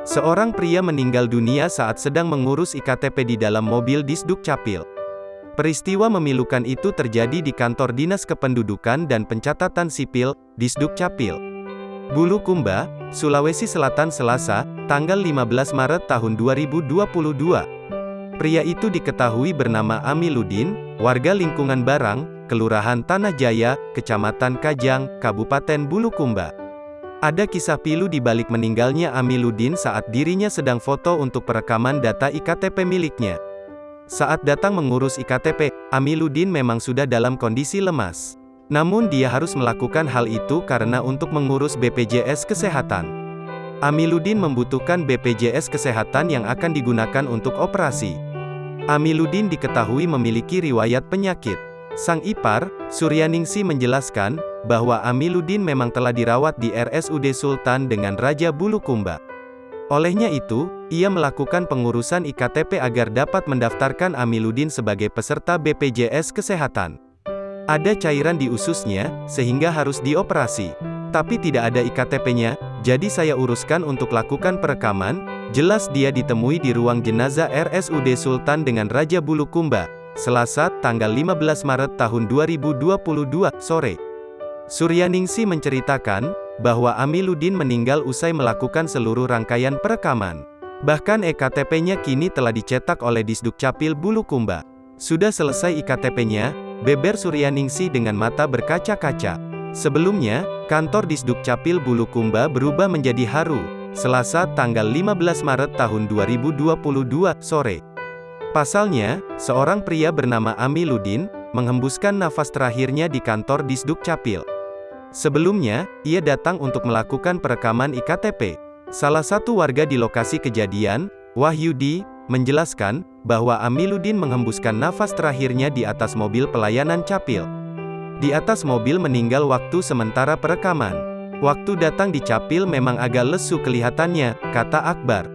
Seorang pria meninggal dunia saat sedang mengurus iktp di dalam mobil Disduk Capil. Peristiwa memilukan itu terjadi di kantor Dinas Kependudukan dan Pencatatan Sipil, Disduk Capil, Bulukumba, Sulawesi Selatan Selasa, tanggal 15 Maret tahun 2022. Pria itu diketahui bernama Amiluddin, warga lingkungan Barang, Kelurahan Tanah Jaya, Kecamatan Kajang, Kabupaten Bulukumba. Ada kisah pilu di balik meninggalnya Amiluddin saat dirinya sedang foto untuk perekaman data iktp miliknya. Saat datang mengurus iktp, Amiluddin memang sudah dalam kondisi lemas. Namun dia harus melakukan hal itu karena untuk mengurus BPJS Kesehatan. Amiluddin membutuhkan BPJS Kesehatan yang akan digunakan untuk operasi. Amiluddin diketahui memiliki riwayat penyakit. Sang ipar, Suryaningsih menjelaskan, bahwa Amiluddin memang telah dirawat di RSUD Sultan dengan Raja Bulukumba. Olehnya itu, ia melakukan pengurusan iktp agar dapat mendaftarkan Amiluddin sebagai peserta BPJS Kesehatan. Ada cairan di ususnya, sehingga harus dioperasi. Tapi tidak ada iktp-nya, jadi saya uruskan untuk lakukan perekaman, jelas dia ditemui di ruang jenazah RSUD Sultan dengan Raja Bulukumba, Selasa, tanggal 15 Maret tahun 2022, sore. Suryaningsih menceritakan, bahwa Amiluddin meninggal usai melakukan seluruh rangkaian perekaman. Bahkan ektp-nya kini telah dicetak oleh Disduk Capil Bulukumba. Sudah selesai iktp-nya, beber Suryaningsih dengan mata berkaca-kaca. Sebelumnya, kantor Disduk Capil Bulukumba berubah menjadi haru, Selasa, tanggal 15 Maret tahun 2022, sore. Pasalnya, seorang pria bernama Amiluddin, menghembuskan nafas terakhirnya di kantor Disduk Capil. Sebelumnya, ia datang untuk melakukan perekaman iktp. Salah satu warga di lokasi kejadian, Wahyudi, menjelaskan, bahwa Amiluddin menghembuskan nafas terakhirnya di atas mobil pelayanan Capil. Di atas mobil meninggal waktu sementara perekaman. Waktu datang di Capil memang agak lesu kelihatannya, kata Akbar.